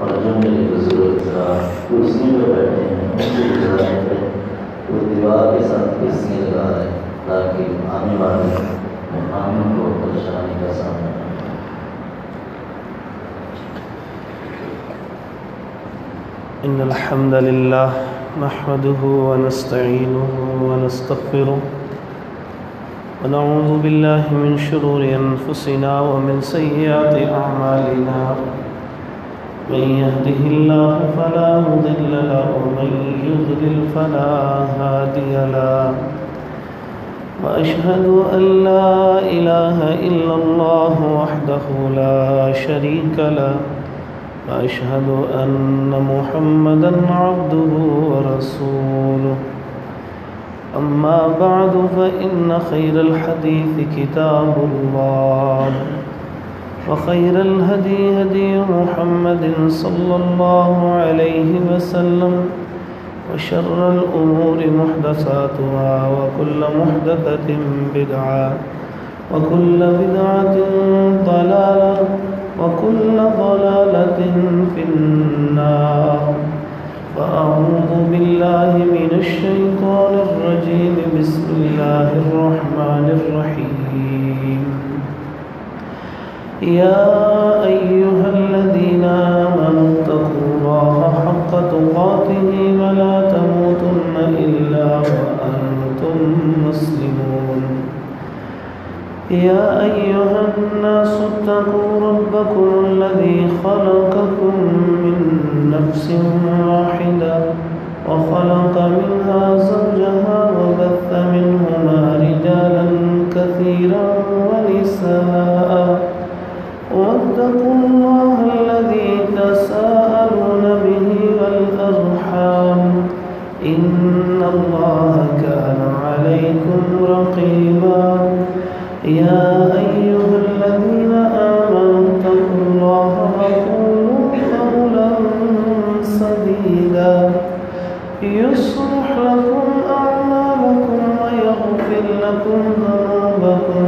اور جو میرے بزرگ کرسیوں پہ بیٹھے ہیں ان کے گزارنے پہ وہ دیوار کے ساتھ کرسیاں لگا رہے ہیں تاکہ آنے والے مہمانوں کو پریشانی کا سامنا نہ ہو۔ إن الحمد لله نحمده ونستعينه ونستغفره ونعوذ بالله من شرور أنفسنا ومن سيئات أعمالنا من يهده الله فلا مضل له ومن يضلل فلا هادي له وأشهد أن لا إله إلا الله وحده لا شريك له وأشهد أن محمدًا عبده ورسوله أما بعد فإن خير الحديث كتاب الله وخير الهدي هدي محمد صلى الله عليه وسلم وشر الأمور محدثاتها وكل محدثة بدعة وكل بدعة ضلالة وكل ضلالة في النار فأعوذ بالله من الشيطان الرجيم بسم الله الرحمن الرحيم يا أيها الذين آمنوا اتقوا الله حق تقاته ولا تموتن إلا وأنتم مسلمون يا أيها الناس اتقوا ربكم الذي خلقكم من نفس واحدة وخلق منها زوجها وبث منهما رجالا كثيرا ونساء واتقوا الله الذي تساءلون به والأرحام إن الله كان عليكم رقيبا يا أيها الذين آمنوا اتقوا الله وقولوا قولا سديدا يصلح لكم أعمالكم ويغفر لكم ذنوبكم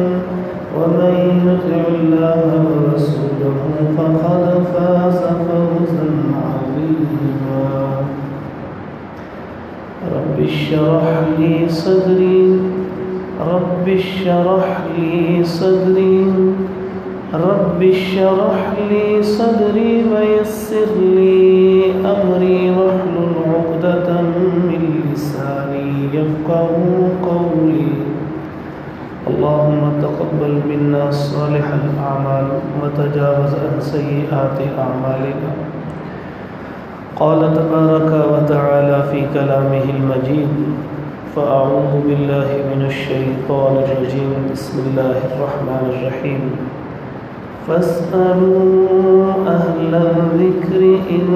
ومن يطع الله ورسوله فقد فاز فوزا عظيما رب اشرح لي صدري رب اشرح لي صدري رب اشرح لي صدري ويسر لي أمري واحلل عقدة من لساني يفقهوا قولي اللهم تقبل منا صالح الأعمال وتجاوز عن سيئات أعمالنا قال تبارك وتعالى في كلامه المجيد فأعوذ بالله من الشيطان الرجيم بسم الله الرحمن الرحيم فاسألوا أهل الذكر إن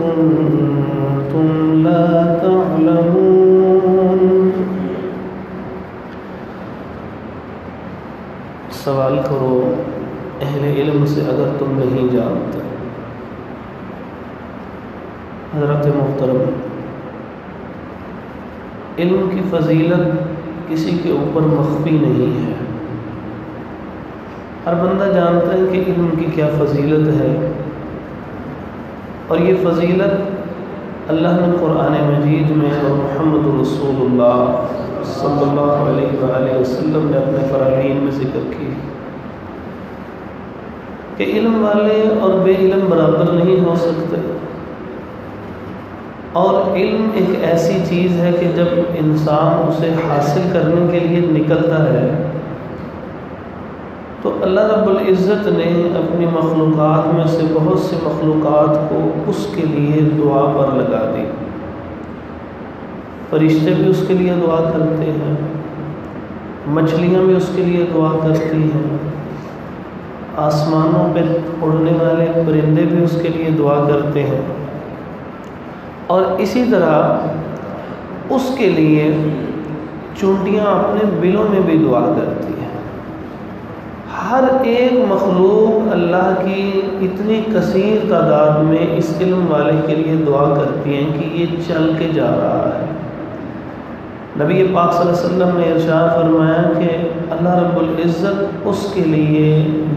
كنتم لا تعلمون سوال کرو اہل علم سے اگر تم نہیں جانتے۔ حضرت محترم، علم کی فضیلت کسی کے اوپر مخفی نہیں ہے، ہر بندہ جانتا ہے کہ علم کی کیا فضیلت ہے، اور یہ فضیلت اللہ نے قرآن مجید میں اور محمد رسول اللہ صلی اللہ علیہ وآلہ وسلم نے اپنے فرامین میں ذکر کی کہ علم والے اور بے علم برابر نہیں ہو سکتے، اور علم ایک ایسی چیز ہے کہ جب انسان اسے حاصل کرنے کے لیے نکلتا ہے تو اللہ رب العزت نے اپنی مخلوقات میں سے بہت سے مخلوقات کو اس کے لیے دعا پر لگا دی۔ فرشتے بھی اس کے لیے دعا کرتے ہیں، مچھلیاں بھی اس کے لیے دعا کرتی ہیں، آسمانوں پہ اڑنے والے پرندے بھی اس کے لیے دعا کرتے ہیں، اور اسی طرح اس کے لیے چونٹیاں اپنے بلوں میں بھی دعا کرتی ہیں۔ ہر ایک مخلوق اللہ کی اتنی کثیر تعداد میں اس علم والے کے لیے دعا کرتی ہیں کہ یہ چل کے جا رہا ہے۔ نبی پاک صلی اللہ علیہ وسلم نے ارشاد فرمایا کہ اللہ رب العزت اس کے لیے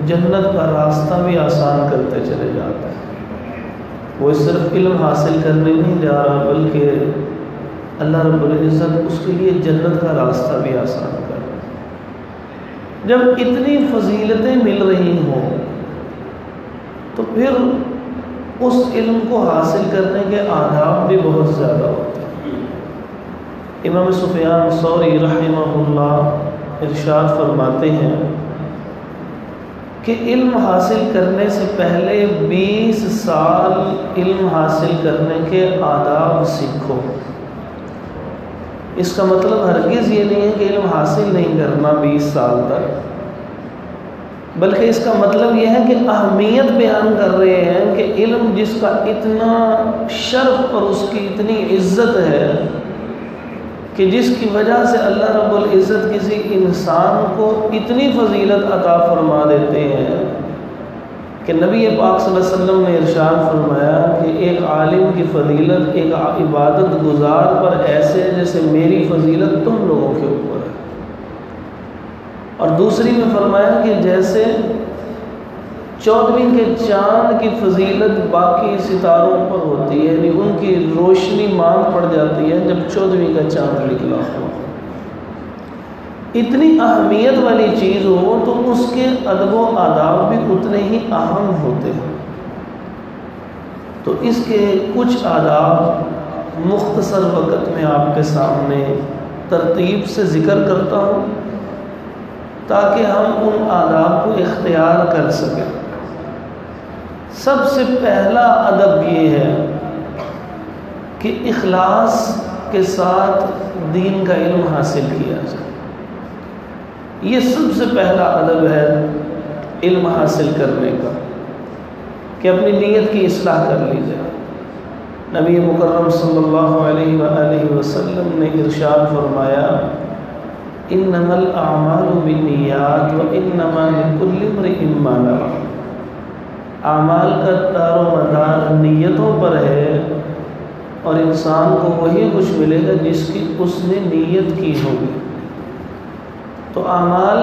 جنت کا راستہ بھی آسان کرتے چلے جاتا ہے۔ وہ صرف علم حاصل کرنے نہیں جا رہا، بلکہ اللہ رب العزت اس کے لیے جنت کا راستہ بھی آسان کر رہا ہے۔ جب اتنی فضیلتیں مل رہی ہوں تو پھر اس علم کو حاصل کرنے کے آداب بھی بہت زیادہ ہوتے ہیں۔ امام سفیان ثوری رحمہ اللہ ارشاد فرماتے ہیں کہ علم حاصل کرنے سے پہلے 20 سال علم حاصل کرنے کے آداب سیکھو۔ اس کا مطلب ہرگز یہ نہیں ہے کہ علم حاصل نہیں کرنا 20 سال تک، بلکہ اس کا مطلب یہ ہے کہ اہمیت بیان کر رہے ہیں کہ علم جس کا اتنا شرف اور اس کی اتنی عزت ہے کہ جس کی وجہ سے اللہ رب العزت کسی انسان کو اتنی فضیلت عطا فرما دیتے ہیں کہ نبی پاک صلی اللہ علیہ وسلم نے ارشاد فرمایا کہ ایک عالم کی فضیلت ایک عبادت گزار پر ایسے جیسے میری فضیلت تم لوگوں کے اوپر ہے۔ اور دوسری میں فرمایا کہ جیسے 14ویں کے چاند کی فضیلت باقی ستاروں پر ہوتی ہے، یعنی ان کی روشنی ماند پڑ جاتی ہے جب 14ویں کا چاند نکلا ہو۔ اتنی اہمیت والی چیز ہو تو اس کے ادب و آداب بھی اتنے ہی اہم ہوتے ہیں۔ تو اس کے کچھ آداب مختصر وقت میں آپ کے سامنے ترتیب سے ذکر کرتا ہوں تاکہ ہم ان آداب کو اختیار کر سکیں۔ سب سے پہلا ادب یہ ہے کہ اخلاص کے ساتھ دین کا علم حاصل کیا جائے۔ یہ سب سے پہلا ادب ہے علم حاصل کرنے کا، کہ اپنی نیت کی اصلاح کر لی جائے۔ نبی مکرم صلی اللہ علیہ وآلہ وسلم نے ارشاد فرمایا انما الاعمال بالنیات وانما لکل امرئ ما نوى۔ اعمال کا دار و مدار نیتوں پر ہے، اور انسان کو وہی کچھ ملے گا جس کی اس نے نیت کی ہوگی۔ تو اعمال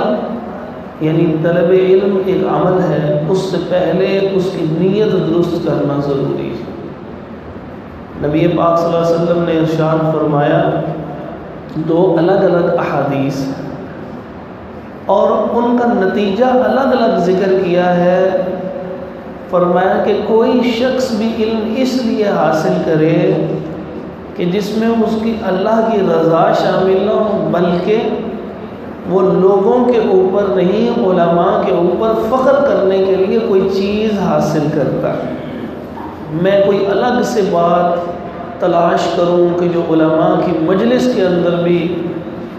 یعنی طلب علم ایک عمل ہے، اس سے پہلے اس کی نیت درست کرنا ضروری ہے۔ نبی پاک صلی اللہ علیہ وسلم نے ارشاد فرمایا، 2 الگ الگ احادیث اور ان کا نتیجہ الگ الگ ذکر کیا ہے۔ فرمایا کہ کوئی شخص بھی علم اس لیے حاصل کرے کہ جس میں اس کی اللہ کی رضا شامل نہ ہو، بلکہ وہ لوگوں کے اوپر نہیں علماء کے اوپر فخر کرنے کے لیے کوئی چیز حاصل کرتا ہے۔ میں کوئی الگ سے بات تلاش کروں کہ جو علماء کی مجلس کے اندر بھی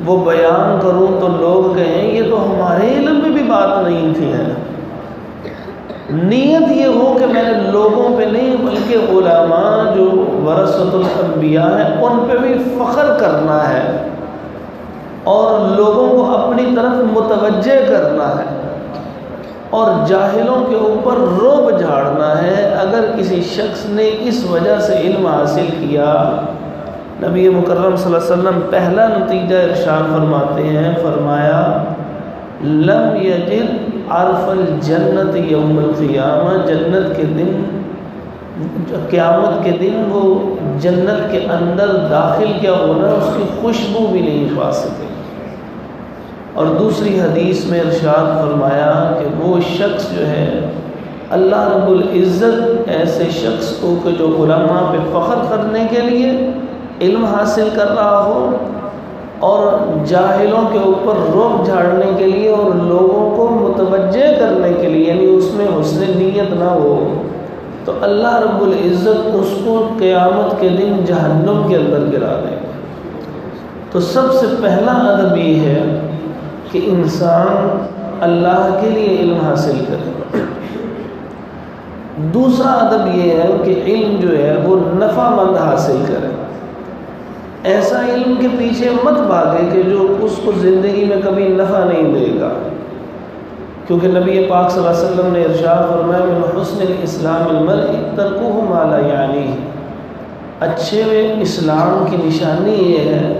وہ بیان کروں تو لوگ کہیں یہ تو ہمارے علم میں بھی بات نہیں تھی ہے۔ نیت یہ ہو کہ میں نے لوگوں پہ نہیں بلکہ علماء جو ورثۃ الانبیاء ہیں ان پہ بھی فخر کرنا ہے اور لوگوں کو اپنی طرف متوجہ کرنا ہے اور جاہلوں کے اوپر رعب جھاڑنا ہے۔ اگر کسی شخص نے اس وجہ سے علم حاصل کیا، نبی مکرم صلی اللہ علیہ وسلم پہلا نتیجہ ارشاد فرماتے ہیں، فرمایا لم یجد عرف الجنت یوم القیامہ، جنت کے دن قیامت کے دن وہ جنت کے اندر داخل کیا ہونا اس کی خوشبو بھی نہیں پا سکے۔ اور دوسری حدیث میں ارشاد فرمایا کہ وہ شخص جو ہے اللہ رب العزت ایسے شخص کو کہ جو علماء پہ فخر کرنے کے لیے علم حاصل کر رہا ہو اور جاہلوں کے اوپر رعب جھاڑنے کے لیے اور لوگوں کو متوجہ کرنے کے لیے، یعنی اس میں حسن نیت نہ ہو، تو اللہ رب العزت اس کو قیامت کے دن جہنم کے اندر گرا دے گا۔ تو سب سے پہلا ادب یہ ہے کہ انسان اللہ کے لیے علم حاصل کرے۔ دوسرا ادب یہ ہے کہ علم جو ہے وہ نفع مند حاصل کرے۔ ایسا علم کے پیچھے مت بھاگے کہ جو اس کو زندگی میں کبھی نفع نہیں دے گا، کیونکہ نبی پاک صلی اللہ علیہ وسلم نے ارشاد فرمایا من حسن الاسلام المرء ترکہ ما لا یعنیہ، اچھے اسلام کی نشانی یہ ہے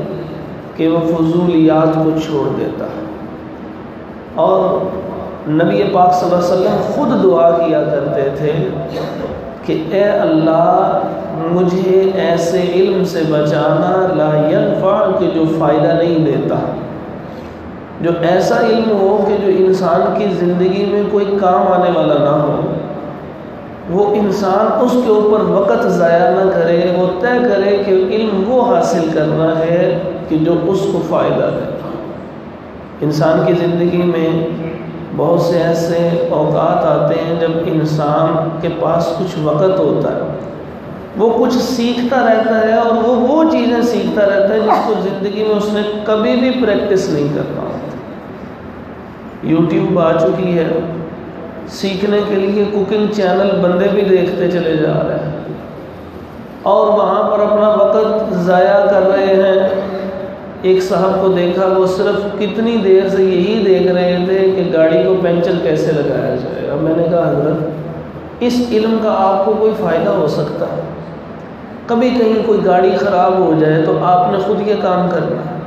کہ وہ فضولیات کو چھوڑ دیتا ہے۔ اور نبی پاک صلی اللہ علیہ وسلم خود دعا کیا کرتے تھے کہ اے اللہ مجھے ایسے علم سے بچانا لا ينفع کہ جو فائدہ نہیں دیتا، جو ایسا علم ہو کہ جو انسان کی زندگی میں کوئی کام آنے والا نہ ہو، وہ انسان اس کے اوپر وقت ضائع نہ کرے، وہ طے کرے کہ علم وہ حاصل کرنا ہے کہ جو اس کو فائدہ دے۔ انسان کی زندگی میں بہت سے ایسے اوقات آتے ہیں جب انسان کے پاس کچھ وقت ہوتا ہے، وہ کچھ سیکھتا رہتا ہے اور وہ چیزیں سیکھتا رہتا ہے جس کو زندگی میں اس نے کبھی بھی پریکٹس نہیں کرنا ہوتا۔ یوٹیوب آ چکی ہے، سیکھنے کے لیے کوکنگ چینل بندے بھی دیکھتے چلے جا رہے ہیں اور وہاں پر اپنا وقت ضائع کر رہے ہیں۔ ایک صاحب کو دیکھا، وہ صرف کتنی دیر سے یہی دیکھ رہے تھے کہ گاڑی کو پنچر کیسے لگایا جائے۔ اب میں نے کہا حضرت اس علم کا آپ کو کوئی فائدہ ہو سکتا ہے؟ کبھی کہیں کوئی گاڑی خراب ہو جائے تو آپ نے خود یہ کام کرنا ہے۔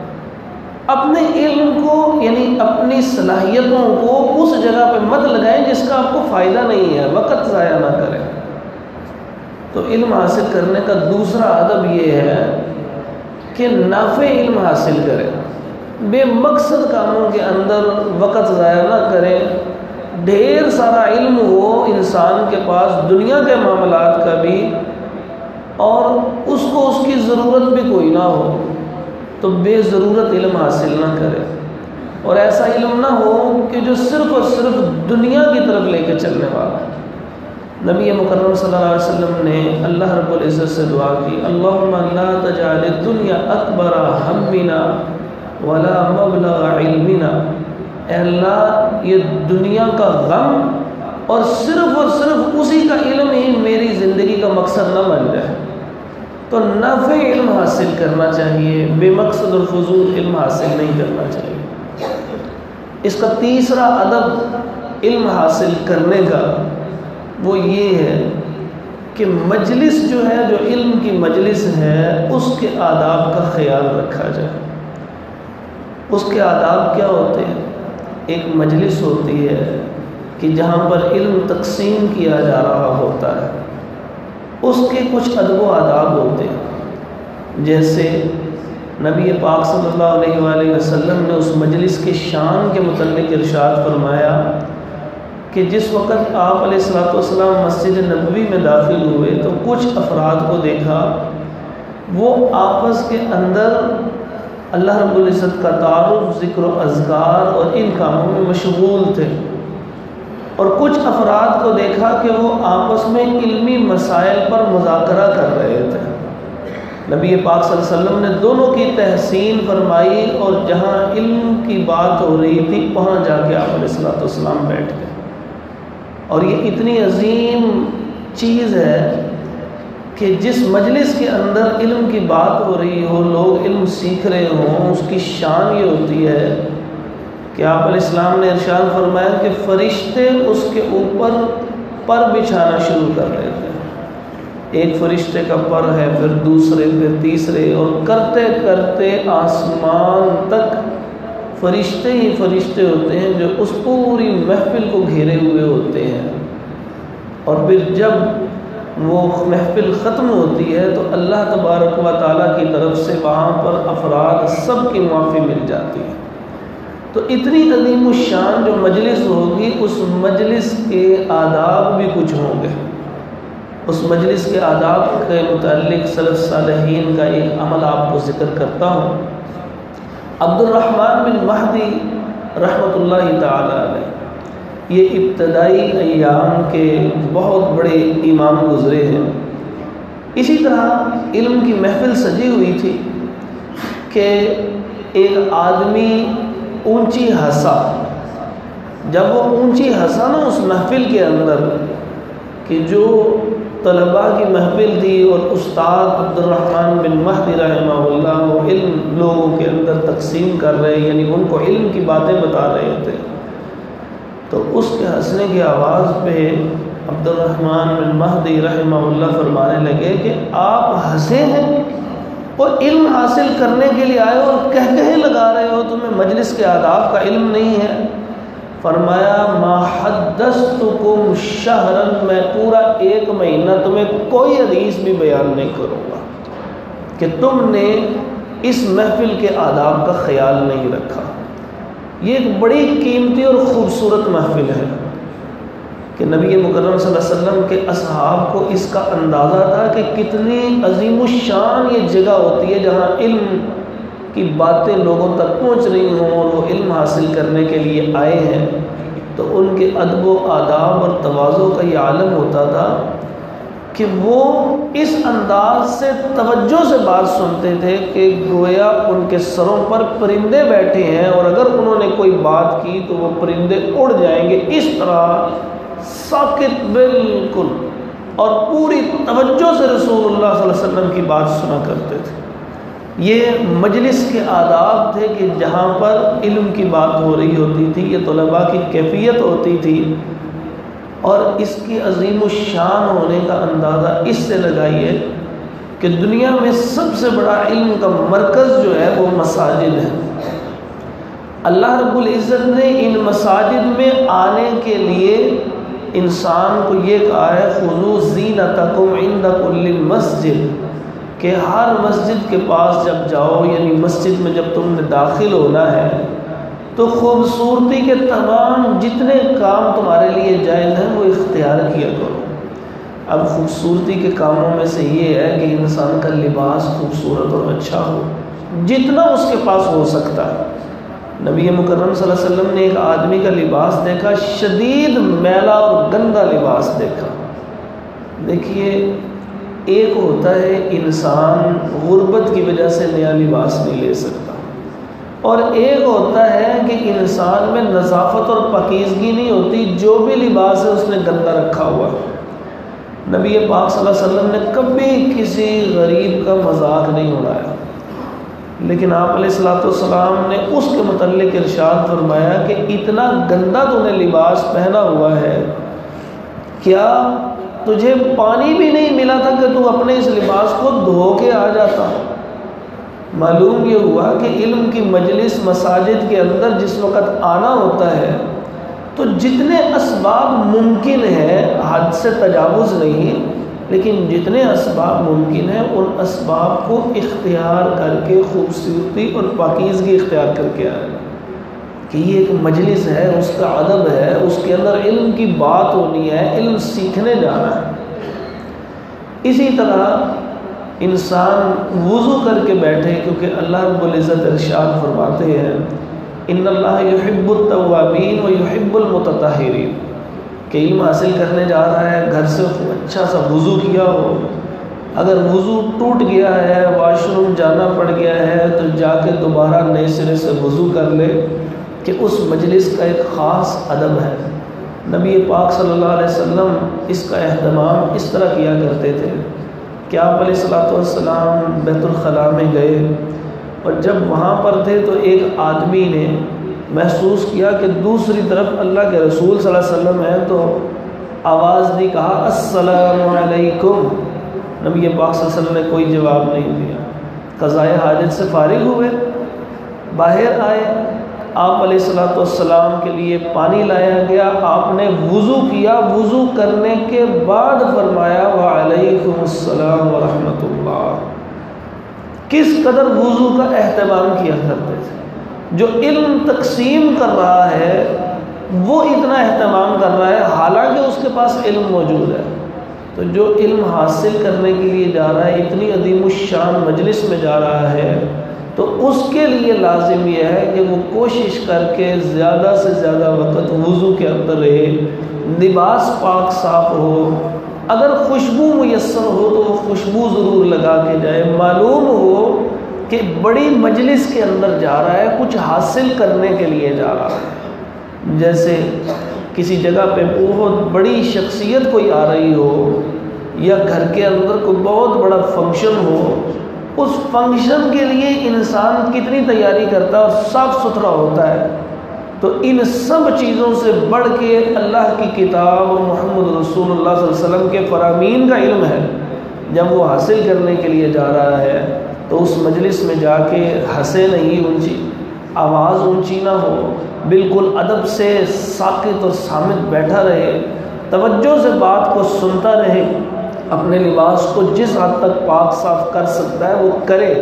اپنے علم کو یعنی اپنی صلاحیتوں کو اس جگہ پہ مت لگائیں جس کا آپ کو فائدہ نہیں ہے، وقت ضائع نہ کریں۔ تو علم حاصل کرنے کا دوسرا ادب یہ ہے کہ نافع علم حاصل کریں، بے مقصد کاموں کے اندر وقت ضائع نہ کریں۔ ڈھیر سارا علم ہو انسان کے پاس دنیا کے معاملات کا بھی، اور اس کو اس کی ضرورت بھی کوئی نہ ہو تو بے ضرورت علم حاصل نہ کرے، اور ایسا علم نہ ہو کہ جو صرف اور صرف دنیا کی طرف لے کے چلنے والا ہے۔ نبی مکرم صلی اللہ علیہ وسلم نے اللہ رب العزت سے دعا کی، اللہم لا تجعل الدنیا اکبر ہمنا ولا مبلغ علمنا، اے اللہ یہ دنیا کا غم اور صرف اسی کا علم ہی میری زندگی کا مقصد نہ بن جائے۔ تو نافع علم حاصل کرنا چاہیے، بے مقصد اور فضول علم حاصل نہیں کرنا چاہیے۔ اس کا تیسرا ادب علم حاصل کرنے کا وہ یہ ہے کہ مجلس جو ہے، جو علم کی مجلس ہے، اس کے آداب کا خیال رکھا جائے۔ اس کے آداب کیا ہوتے ہیں؟ ایک مجلس ہوتی ہے کہ جہاں پر علم تقسیم کیا جا رہا ہوتا ہے، اس کے کچھ ادب و آداب ہوتے ہیں۔ جیسے نبی پاک صلی اللہ علیہ وآلہ وسلم نے اس مجلس کے شان کے متعلق ارشاد فرمایا کہ جس وقت آپ علیہ السلام مسجد نبوی میں داخل ہوئے تو کچھ افراد کو دیکھا وہ آپس کے اندر اللہ رب العزت کا تعارف، ذکر و اذکار اور ان کاموں میں مشغول تھے، اور کچھ افراد کو دیکھا کہ وہ آپس میں علمی مسائل پر مذاکرہ کر رہے تھے۔ نبی پاک صلی اللہ علیہ وسلم نے دونوں کی تحسین فرمائی، اور جہاں علم کی بات ہو رہی تھی وہاں جا کے آپ علیہ السلام بیٹھ گئے۔ اور یہ اتنی عظیم چیز ہے کہ جس مجلس کے اندر علم کی بات ہو رہی ہو، لوگ علم سیکھ رہے ہوں، اس کی شان یہ ہوتی ہے کہ آپ علیہ السلام نے ارشاد فرمایا کہ فرشتے اس کے اوپر پر بچھانا شروع کر رہے تھے۔ ایک فرشتے کا پر ہے، پھر دوسرے، پھر تیسرے، اور کرتے کرتے آسمان تک فرشتے ہی فرشتے ہوتے ہیں جو اس پوری محفل کو گھیرے ہوئے ہوتے ہیں۔ اور پھر جب وہ محفل ختم ہوتی ہے تو اللہ تبارک و تعالیٰ کی طرف سے وہاں پر افراد سب کی معافی مل جاتی ہے۔ تو اتنی عظیم الشان جو مجلس ہوگی، اس مجلس کے آداب بھی کچھ ہوں گے۔ اس مجلس کے آداب کے متعلق سلف صالحین کا ایک عمل آپ کو ذکر کرتا ہوں۔ عبد الرحمن بن مہدی رحمۃ اللہ تعالی علیہ یہ ابتدائی ایام کے بہت بڑے امام گزرے ہیں۔ اسی طرح علم کی محفل سجی ہوئی تھی کہ ایک آدمی اونچی ہنسا۔ جب وہ اونچی ہنسا نا اس محفل کے اندر، کہ جو طلباء کی محفل تھی اور استاد عبد الرحمن بن مہدی رحمہ اللہ وہ علم لوگوں کے اندر تقسیم کر رہے، یعنی ان کو علم کی باتیں بتا رہے تھے، تو اس کے ہنسنے کی آواز پہ عبد الرحمن بن مہدی رحمہ اللہ فرمانے لگے کہ آپ ہنسے ہیں اور علم حاصل کرنے کے لیے آئے اور کہہ لگا رہے ہو، تمہیں مجلس کے آداب کا علم نہیں ہے۔ فرمایا ما حدثتکم شہرن، میں پورا 1 مہینہ تمہیں کوئی حدیث بھی بیان نہیں کروں گا کہ تم نے اس محفل کے آداب کا خیال نہیں رکھا۔ یہ ایک بڑی قیمتی اور خوبصورت محفل ہے کہ نبی مکرم صلی اللہ علیہ وسلم کے اصحاب کو اس کا اندازہ تھا کہ کتنی عظیم الشان یہ جگہ ہوتی ہے جہاں علم کی باتیں لوگوں تک پہنچ رہی ہوں اور وہ علم حاصل کرنے کے لیے آئے ہیں، تو ان کے ادب و آداب اور تواضع کا یہ عالم ہوتا تھا کہ وہ اس انداز سے توجہ سے بات سنتے تھے کہ گویا ان کے سروں پر پرندے بیٹھے ہیں اور اگر انہوں نے کوئی بات کی تو وہ پرندے اڑ جائیں گے، اس طرح ساکت بالکل اور پوری توجہ سے رسول اللہ صلی اللہ علیہ وسلم کی بات سنا کرتے تھے۔ یہ مجلس کے آداب تھے کہ جہاں پر علم کی بات ہو رہی ہوتی تھی، یہ طلباء کی کیفیت ہوتی تھی، اور اس کی عظیم الشان ہونے کا اندازہ اس سے لگائیے کہ دنیا میں سب سے بڑا علم کا مرکز جو ہے وہ مساجد ہے۔ اللہ رب العزت نے ان مساجد میں آنے کے لیے انسان کو یہ کہا ہے خذوا زینتکم عند کل مسجد، کہ ہر مسجد کے پاس جب جاؤ، یعنی مسجد میں جب تم نے داخل ہونا ہے تو خوبصورتی کے تمام جتنے کام تمہارے لیے جائز ہیں وہ اختیار کیا کرو۔ اب خوبصورتی کے کاموں میں سے یہ ہے کہ انسان کا لباس خوبصورت اور اچھا ہو، جتنا اس کے پاس ہو سکتا ہے۔ نبی مکرم صلی اللہ علیہ وسلم نے ایک آدمی کا لباس دیکھا، شدید میلا اور گندا لباس دیکھا۔ دیکھیے، ایک ہوتا ہے انسان غربت کی وجہ سے نیا لباس نہیں لے سکتا، اور ایک ہوتا ہے کہ انسان میں نظافت اور پاکیزگی نہیں ہوتی، جو بھی لباس ہے اس نے گندا رکھا ہوا۔ نبی پاک صلی اللہ علیہ وسلم نے کبھی کسی غریب کا مذاق نہیں اڑایا، لیکن آپ علیہ الصلوۃ والسلام نے اس کے متعلق ارشاد فرمایا کہ اتنا گندا تو نے لباس پہنا ہوا ہے، کیا تجھے پانی بھی نہیں ملا تھا کہ تو اپنے اس لباس کو دھو کے آ جاتا؟ معلوم یہ ہوا کہ علم کی مجلس مساجد کے اندر جس وقت آنا ہوتا ہے تو جتنے اسباب ممکن ہیں، حد سے تجاوز نہیں، لیکن جتنے اسباب ممکن ہیں ان اسباب کو اختیار کر کے خوبصورتی اور پاکیزگی اختیار کر کے آئے کہ یہ ایک مجلس ہے، اس کا ادب ہے، اس کے اندر علم کی بات ہونی ہے، علم سیکھنے جانا ہے۔ اسی طرح انسان وضو کر کے بیٹھے، کیونکہ اللہ رب العزت ارشاد فرماتے ہیں ان اللہ یحب التوابین و یحب المتطہرین، کہ علم حاصل کرنے جا رہا ہے، گھر سے اچھا سا وضو کیا ہو، اگر وضو ٹوٹ گیا ہے، واش روم جانا پڑ گیا ہے تو جا کے دوبارہ نئے سرے سے وضو کر لے، کہ اس مجلس کا ایک خاص ادب ہے۔ نبی پاک صلی اللہ علیہ وسلم اس کا اہتمام اس طرح کیا کرتے تھے کہ آپ علیہ الصلوۃ والسلام بیت الخلاء میں گئے، اور جب وہاں پر تھے تو ایک آدمی نے محسوس کیا کہ دوسری طرف اللہ کے رسول صلی اللہ علیہ وسلم ہیں، تو آواز دی، کہا السلام علیکم۔ نبی پاک صلی اللہ علیہ وسلم نے کوئی جواب نہیں دیا، قضائے حاجت سے فارغ ہوئے، باہر آئے، آپ علیہ الصلوۃ والسلام کے لیے پانی لایا گیا، آپ نے وضو کیا، وضو کرنے کے بعد فرمایا وعلیکم السلام ورحمۃ اللہ۔ کس قدر وضو کا اہتمام کیا کرتے تھے۔ جو علم تقسیم کر رہا ہے وہ اتنا اہتمام کر رہا ہے، حالانکہ اس کے پاس علم موجود ہے، تو جو علم حاصل کرنے کے لیے جا رہا ہے، اتنی عظیم الشان مجلس میں جا رہا ہے، تو اس کے لیے لازم یہ ہے کہ وہ کوشش کر کے زیادہ سے زیادہ وقت وضو کے اندر رہے، لباس پاک صاف ہو، اگر خوشبو میسر ہو تو وہ خوشبو ضرور لگا کے جائے، معلوم ہو کہ بڑی مجلس کے اندر جا رہا ہے، کچھ حاصل کرنے کے لیے جا رہا ہے۔ جیسے کسی جگہ پہ بہت بڑی شخصیت کوئی آ رہی ہو، یا گھر کے اندر کوئی بہت بڑا فنکشن ہو، اس فنکشن کے لیے انسان کتنی تیاری کرتا ہے اور صاف ستھرا ہوتا ہے، تو ان سب چیزوں سے بڑھ کے اللہ کی کتاب اور محمد رسول اللہ صلی اللہ علیہ وسلم کے فرامین کا علم ہے۔ جب وہ حاصل کرنے کے لیے جا رہا ہے تو اس مجلس میں جا کے ہنسے نہیں، اونچی آواز اونچی نہ ہو، بالکل ادب سے ساکت اور صامت بیٹھا رہے، توجہ سے بات کو سنتا رہے، اپنے لباس کو جس حد تک پاک صاف کر سکتا ہے وہ کرے،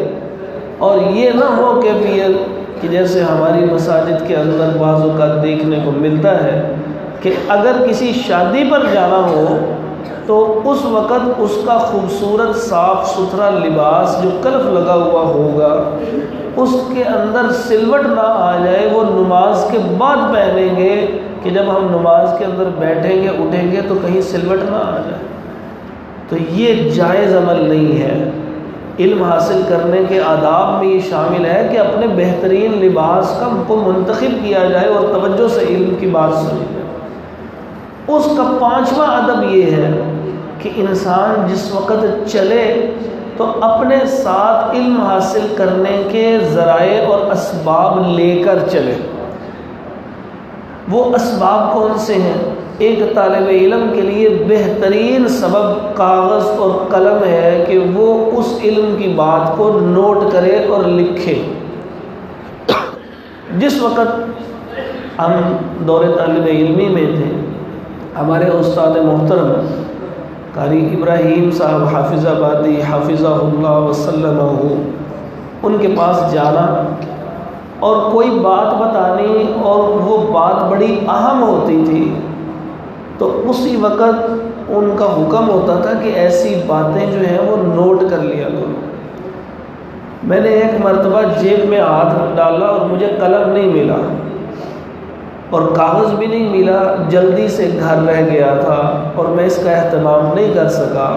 اور یہ نہ ہو کہ جیسے ہماری مساجد کے اندر بعض اوقات دیکھنے کو ملتا ہے کہ اگر کسی شادی پر جانا ہو تو اس وقت اس کا خوبصورت صاف ستھرا لباس جو کلف لگا ہوا ہوگا اس کے اندر سلوٹ نہ آ جائے، وہ نماز کے بعد پہنیں گے کہ جب ہم نماز کے اندر بیٹھیں گے اٹھیں گے تو کہیں سلوٹ نہ آ جائے۔ تو یہ جائز عمل نہیں ہے۔ علم حاصل کرنے کے آداب میں یہ شامل ہے کہ اپنے بہترین لباس کو منتخب کیا جائے اور توجہ سے علم کی بات سنی جائے۔ اس کا 5واں ادب یہ ہے کہ انسان جس وقت چلے تو اپنے ساتھ علم حاصل کرنے کے ذرائع اور اسباب لے کر چلے۔ وہ اسباب کون سے ہیں؟ ایک طالب علم کے لیے بہترین سبب کاغذ اور قلم ہے کہ وہ اس علم کی بات کو نوٹ کرے اور لکھے۔ جس وقت ہم دور طالب علمی میں تھے، ہمارے استاد محترم قاری ابراہیم صاحب حافظ آبادی حافظہ اللہ وسلمہ، ان کے پاس جانا اور کوئی بات بتانی اور وہ بات بڑی اہم ہوتی تھی تو اسی وقت ان کا حکم ہوتا تھا کہ ایسی باتیں جو ہیں وہ نوٹ کر لیا کرو۔ میں نے ایک مرتبہ جیب میں ہاتھ ڈالا اور مجھے قلم نہیں ملا اور کاغذ بھی نہیں ملا، جلدی سے گھر رہ گیا تھا اور میں اس کا اہتمام نہیں کر سکا،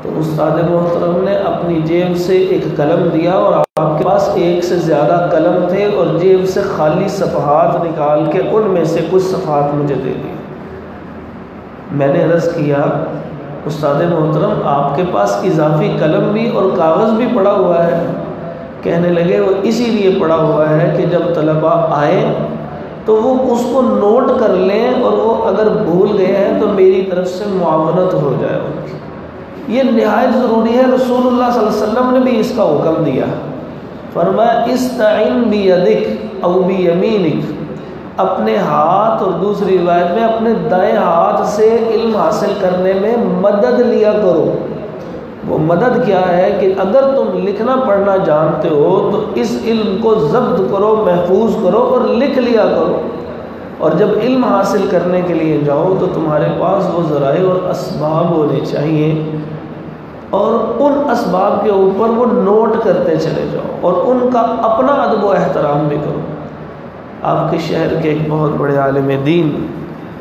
تو استاد محترم نے اپنی جیب سے ایک قلم دیا اور آپ کے پاس ایک سے زیادہ قلم تھے اور جیب سے خالی صفحات نکال کے ان میں سے کچھ صفحات مجھے دے دی۔ میں نے عرض کیا استاد محترم آپ کے پاس اضافی قلم بھی اور کاغذ بھی پڑا ہوا ہے؟ کہنے لگے وہ اسی لیے پڑا ہوا ہے کہ جب طلباء آئیں تو وہ اس کو نوٹ کر لیں اور وہ اگر بھول گئے ہیں تو میری طرف سے معاونت ہو جائے ان کی۔ یہ نہایت ضروری ہے۔ رسول اللہ صلی اللہ علیہ وسلم نے بھی اس کا حکم دیا، فرمایا استعن بیدک او بیمینک، اپنے ہاتھ اور دوسری روایت میں اپنے دائیں ہاتھ سے علم حاصل کرنے میں مدد لیا کرو۔ وہ مدد کیا ہے کہ اگر تم لکھنا پڑھنا جانتے ہو تو اس علم کو ضبط کرو، محفوظ کرو اور لکھ لیا کرو، اور جب علم حاصل کرنے کے لیے جاؤ تو تمہارے پاس وہ ذرائع اور اسباب ہونے چاہیے، اور ان اسباب کے اوپر وہ نوٹ کرتے چلے جاؤ اور ان کا اپنا ادب و احترام بھی کرو۔ آپ کے شہر کے ایک بہت بڑے عالم دین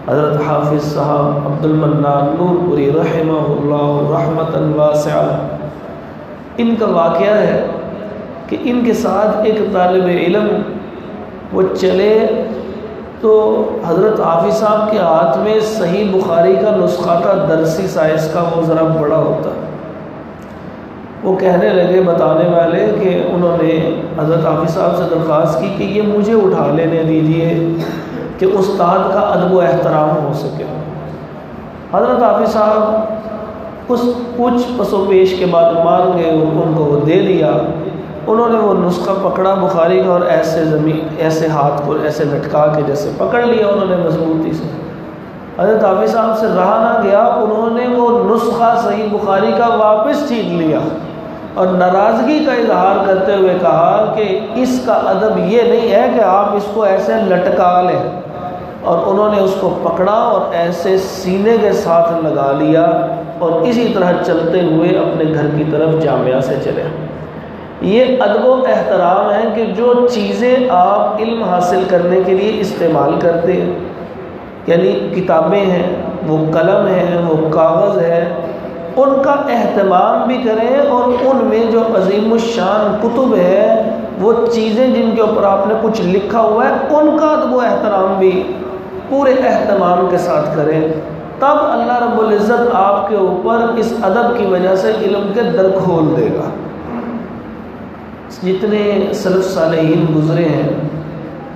حضرت حافظ صاحب عبد المنان نور پوری رحمہ اللہ رحمتاً واسعہ، ان کا واقعہ ہے کہ ان کے ساتھ ایک طالب علم وہ چلے تو حضرت حافظ صاحب کے ہاتھ میں صحیح بخاری کا نسخہ تھا، درسی سائز کا، وہ ذرا بڑا ہوتا۔ وہ کہنے لگے بتانے والے کہ انہوں نے حضرت حافظ صاحب سے درخواست کی کہ یہ مجھے اٹھا لینے دیجئے کہ استاد کا ادب و احترام ہو سکے۔ حضرت حافظ صاحب کچھ پس و پیش کے بعد مان گئے، ان کو وہ دے دیا۔ انہوں نے وہ نسخہ پکڑا بخاری کا اور ایسے ہاتھ کو ایسے لٹکا کے جیسے پکڑ لیا انہوں نے مضبوطی سے۔ حضرت حافظ صاحب سے رہا نہ گیا، انہوں نے وہ نسخہ صحیح بخاری کا واپس چھین لیا اور ناراضگی کا اظہار کرتے ہوئے کہا کہ اس کا ادب یہ نہیں ہے کہ آپ اس کو ایسے لٹکا لیں، اور انہوں نے اس کو پکڑا اور ایسے سینے کے ساتھ لگا لیا اور اسی طرح چلتے ہوئے اپنے گھر کی طرف جامعہ سے چلے۔ یہ ادب و احترام ہے کہ جو چیزیں آپ علم حاصل کرنے کے لیے استعمال کرتے ہیں، یعنی کتابیں ہیں، وہ قلم ہے، وہ کاغذ ہے، ان کا اہتمام بھی کریں، اور ان میں جو عظیم الشان کتب ہے، وہ چیزیں جن کے اوپر آپ نے کچھ لکھا ہوا ہے، ان کا ادب و احترام بھی پورے اہتمام کے ساتھ کریں، تب اللہ رب العزت آپ کے اوپر اس ادب کی وجہ سے علم کے در کھول دے گا۔ جتنے سلف صالحین گزرے ہیں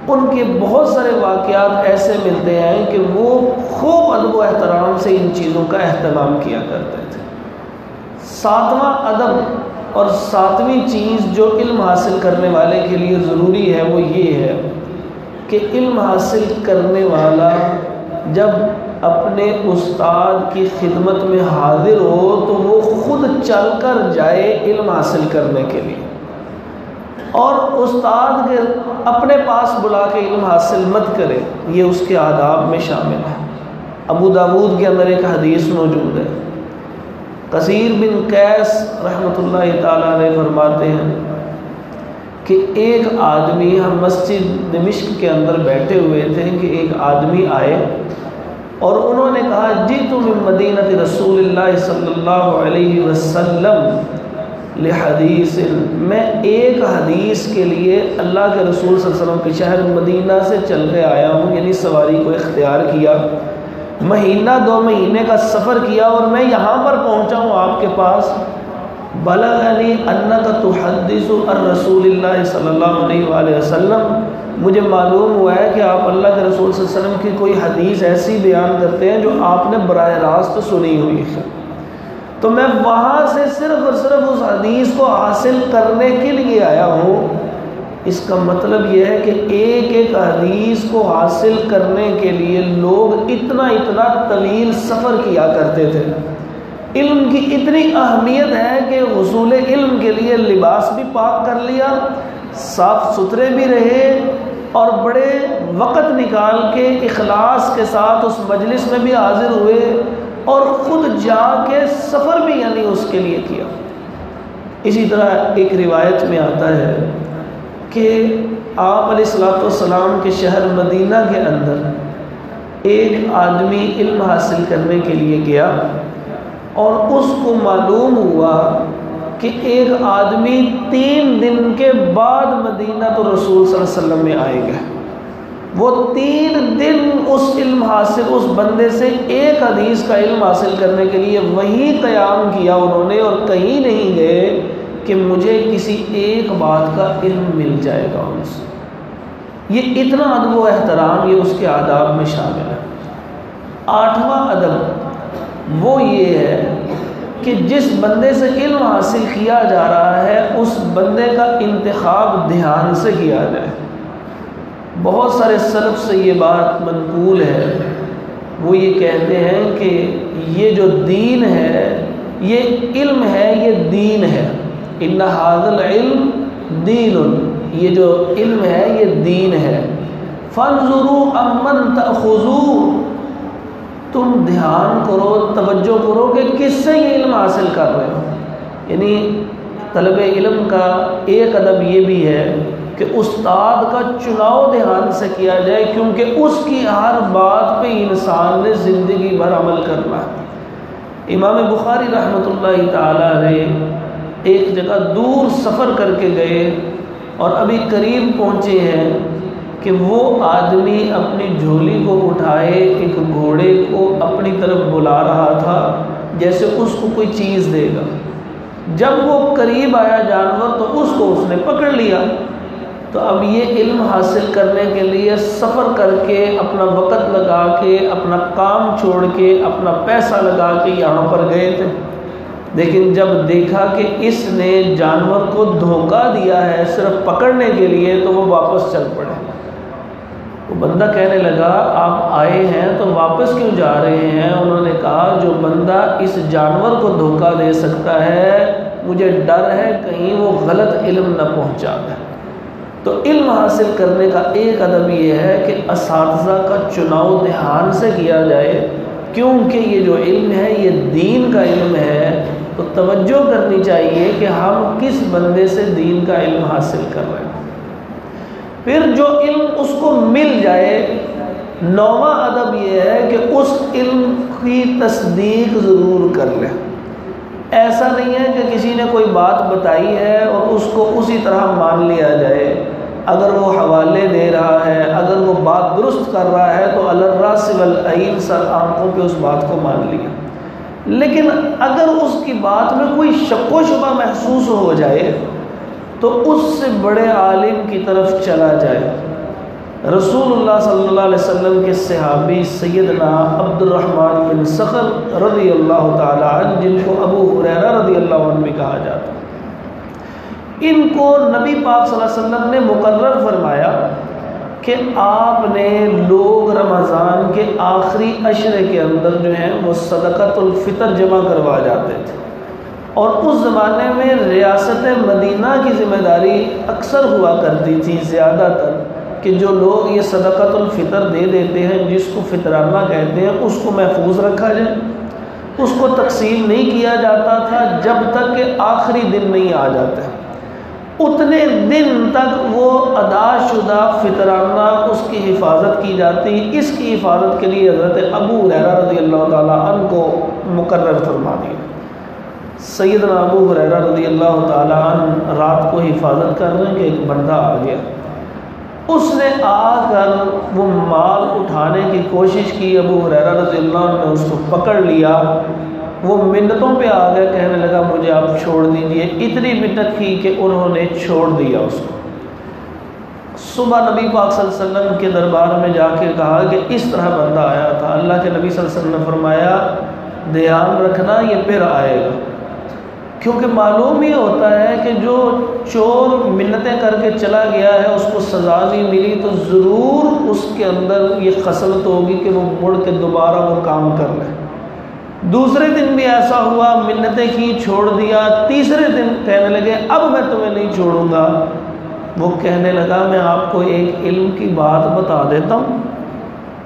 ان کے بہت سارے واقعات ایسے ملتے ہیں کہ وہ خوب ادب و احترام سے ان چیزوں کا اہتمام کیا کرتے تھے۔ 7واں ادب اور 7ویں چیز جو علم حاصل کرنے والے کے لیے ضروری ہے وہ یہ ہے کہ علم حاصل کرنے والا جب اپنے استاد کی خدمت میں حاضر ہو تو وہ خود چل کر جائے علم حاصل کرنے کے لیے، اور استاد کے اپنے پاس بلا کے علم حاصل مت کرے، یہ اس کے آداب میں شامل ہے۔ ابو داود کے اندر ایک حدیث موجود ہے، قصیر بن قیس رحمۃ اللہ تعالیٰ علیہ فرماتے ہیں کہ ایک آدمی، ہم مسجد دمشق کے اندر بیٹھے ہوئے تھے کہ ایک آدمی آئے اور انہوں نے کہا جئت من مدینہ رسول اللہ صلی اللہ علیہ وسلم لحدیث، میں ایک حدیث کے لیے اللہ کے رسول صلی اللہ علیہ وسلم کے شہر مدینہ سے چل کے آیا ہوں، یعنی سواری کو اختیار کیا، مہینہ 2 مہینے کا سفر کیا اور میں یہاں پر پہنچا ہوں آپ کے پاس۔ بلغنی انک تحدث عن رسول اللہ صلی اللہ علیہ وآلہ وسلم، مجھے معلوم ہوا ہے کہ آپ اللہ کے رسول صلی اللہ علیہ وسلم کی کوئی حدیث ایسی بیان کرتے ہیں جو آپ نے براہ راست سنی ہوئی ہے، تو میں وہاں سے صرف اور صرف اس حدیث کو حاصل کرنے کے لیے آیا ہوں۔ اس کا مطلب یہ ہے کہ ایک ایک حدیث کو حاصل کرنے کے لیے لوگ اتنا طویل سفر کیا کرتے تھے۔ علم کی اتنی اہمیت ہے کہ حصول علم کے لیے لباس بھی پاک کر لیا، صاف ستھرے بھی رہے، اور بڑے وقت نکال کے اخلاص کے ساتھ اس مجلس میں بھی حاضر ہوئے، اور خود جا کے سفر بھی یعنی اس کے لیے کیا۔ اسی طرح ایک روایت میں آتا ہے کہ آپ علیہ الصلوۃ والسلام کے شہر مدینہ کے اندر ایک آدمی علم حاصل کرنے کے لیے گیا، اور اس کو معلوم ہوا کہ ایک آدمی 3 دن کے بعد مدینہ تو رسول صلی اللہ علیہ وسلم میں آئے گا۔ وہ 3 دن اس علم حاصل، اس بندے سے ایک حدیث کا علم حاصل کرنے کے لیے وہی قیام کیا انہوں نے، اور کہیں نہیں گئے کہ مجھے کسی ایک بات کا علم مل جائے گا ان سے۔ یہ اتنا ادب و احترام یہ اس کے آداب میں شامل ہے۔ 8واں ادب وہ یہ ہے کہ جس بندے سے علم حاصل کیا جا رہا ہے اس بندے کا انتخاب دھیان سے کیا جائے۔ بہت سارے سلف سے یہ بات منقول ہے، وہ یہ کہتے ہیں کہ یہ جو دین ہے، یہ علم ہے، یہ دین ہے۔ ان ھذا العلم دین، یہ جو علم ہے یہ دین ہے۔ فانظروا امن تأخذون، تم دھیان کرو، توجہ کرو کہ کس سے یہ علم حاصل کر رہے ہو۔ یعنی طلب علم کا ایک ادب یہ بھی ہے کہ استاد کا چناؤ دھیان سے کیا جائے، کیونکہ اس کی ہر بات پہ انسان نے زندگی بھر عمل کرنا ہے۔ امام بخاری رحمۃ اللہ تعالی علیہ ایک جگہ دور سفر کر کے گئے اور ابھی قریب پہنچے ہیں کہ وہ آدمی اپنی جھولی کو اٹھائے ایک گھوڑے کو اپنی طرف بلا رہا تھا جیسے اس کو کوئی چیز دے گا۔ جب وہ قریب آیا جانور تو اس کو اس نے پکڑ لیا۔ تو اب یہ علم حاصل کرنے کے لیے سفر کر کے، اپنا وقت لگا کے، اپنا کام چھوڑ کے، اپنا پیسہ لگا کے یہاں پر گئے تھے، لیکن جب دیکھا کہ اس نے جانور کو دھوکہ دیا ہے صرف پکڑنے کے لیے تو وہ واپس چل پڑے۔ وہ بندہ کہنے لگا آپ آئے ہیں تو واپس کیوں جا رہے ہیں؟ انہوں نے کہا جو بندہ اس جانور کو دھوکہ دے سکتا ہے مجھے ڈر ہے کہیں وہ غلط علم نہ پہنچا دے۔ تو علم حاصل کرنے کا ایک ادب یہ ہے کہ اساتذہ کا چناؤ دھیان سے کیا جائے، کیونکہ یہ جو علم ہے یہ دین کا علم ہے، تو توجہ کرنی چاہیے کہ ہم کس بندے سے دین کا علم حاصل کر رہے ہیں۔ پھر جو علم اس کو مل جائے، 9واں ادب یہ ہے کہ اس علم کی تصدیق ضرور کر لیں۔ ایسا نہیں ہے کہ کسی نے کوئی بات بتائی ہے اور اس کو اسی طرح مان لیا جائے۔ اگر وہ حوالے دے رہا ہے، اگر وہ بات درست کر رہا ہے تو علی الراس والعین، سر آنکھوں پہ اس بات کو مان لیا۔ لیکن اگر اس کی بات میں کوئی شک و شبہ محسوس ہو جائے تو اس سے بڑے عالم کی طرف چلا جائے۔ رسول اللہ صلی اللہ علیہ وسلم کے صحابی سیدنا عبد الرحمن بن صخر رضی اللہ تعالی عنہ، جن کو ابو ہریرہ رضی اللہ عنہ بھی کہا جاتا ہے، ان کو نبی پاک صلی اللہ علیہ وسلم نے مقرر فرمایا کہ آپ نے لوگ رمضان کے آخری عشرے کے اندر جو ہیں وہ صدقۃ الفطر جمع کروا جاتے تھے، اور اس زمانے میں ریاست مدینہ کی ذمہ داری اکثر ہوا کرتی تھی، زیادہ تر، کہ جو لوگ یہ صدقۃ الفطر دے دیتے ہیں، جس کو فطرانہ کہتے ہیں، اس کو محفوظ رکھا جائے، اس کو تقسیم نہیں کیا جاتا تھا جب تک کہ آخری دن نہیں آ جاتے، اتنے دن تک وہ ادا شدہ فطرانہ اس کی حفاظت کی جاتی۔ اس کی حفاظت کے لیے حضرت ابو ہریرہ رضی اللہ تعالیٰ عنہ کو مقرر فرما دیا۔ سیدنا ابو ہریرہ رضی اللہ تعالیٰ عنہ رات کو حفاظت کر رہے ہیں کہ ایک بندہ آ گیا، اس نے آ کر وہ مال اٹھانے کی کوشش کی، ابو ہریرہ رضی اللہ عنہ نے اس کو پکڑ لیا، وہ منتوں پہ آ گیا، کہنے لگا مجھے آپ چھوڑ دیجئے، اتنی منت کی کہ انہوں نے چھوڑ دیا اس کو۔ صبح نبی پاک صلی اللہ علیہ وسلم کے دربار میں جا کے کہا کہ اس طرح بندہ آیا تھا، اللہ کے نبی صلی اللہ علیہ وسلم نے فرمایا دھیان رکھنا یہ پھر آئے گا، کیونکہ معلوم یہ ہوتا ہے کہ جو چور منتیں کر کے چلا گیا ہے اس کو سزا نہیں ملی تو ضرور اس کے اندر یہ خصلت ہوگی کہ وہ مڑ کے دوبارہ وہ کام کر لے۔ دوسرے دن بھی ایسا ہوا، منتیں کی، چھوڑ دیا، تیسرے دن کہنے لگے اب میں تمہیں نہیں چھوڑوں گا۔ وہ کہنے لگا میں آپ کو ایک علم کی بات بتا دیتا ہوں،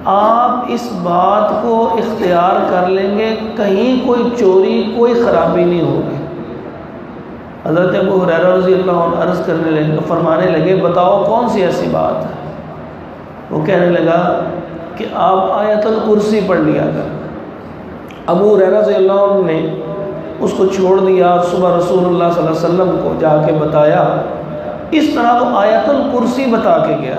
آپ اس بات کو اختیار کر لیں گے، کہیں کوئی چوری کوئی خرابی نہیں ہوگی۔ حضرت ابو ہریرہ رضی اللہ عنہ عرض کرنے لگے، فرمانے لگے بتاؤ کون سی ایسی بات ہے؟ وہ کہنے لگا کہ آپ آیت الکرسی پڑھ لیا کر۔ ابو ہریرہ رضی اللہ عنہ نے اس کو چھوڑ دیا، صبح رسول اللہ صلی اللہ علیہ وسلم کو جا کے بتایا، اس طرح وہ آیت الکرسی بتا کے گیا۔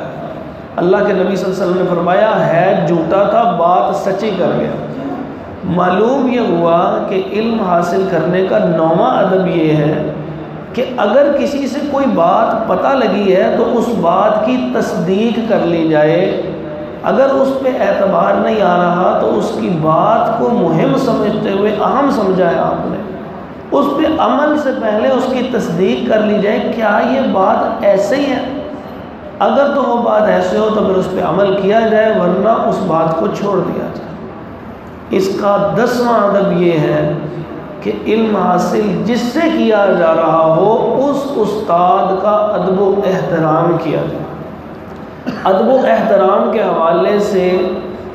اللہ کے نبی صلی اللہ علیہ وسلم نے فرمایا ہے جھوٹا تھا، بات سچی کر گیا۔ معلوم یہ ہوا کہ علم حاصل کرنے کا نوواں ادب یہ ہے کہ اگر کسی سے کوئی بات پتہ لگی ہے تو اس بات کی تصدیق کر لی جائے، اگر اس پہ اعتبار نہیں آ رہا تو اس کی بات کو مہم سمجھتے ہوئے اہم سمجھا ہے آپ نے، اس پہ عمل سے پہلے اس کی تصدیق کر لی جائے کیا یہ بات ایسے ہی ہے، اگر تو وہ بات ایسے ہو تو پھر اس پہ عمل کیا جائے، ورنہ اس بات کو چھوڑ دیا جائے۔ اس کا 10واں ادب یہ ہے کہ علم حاصل جس سے کیا جا رہا ہو اس استاد کا ادب و احترام کیا جائے۔ ادب و احترام کے حوالے سے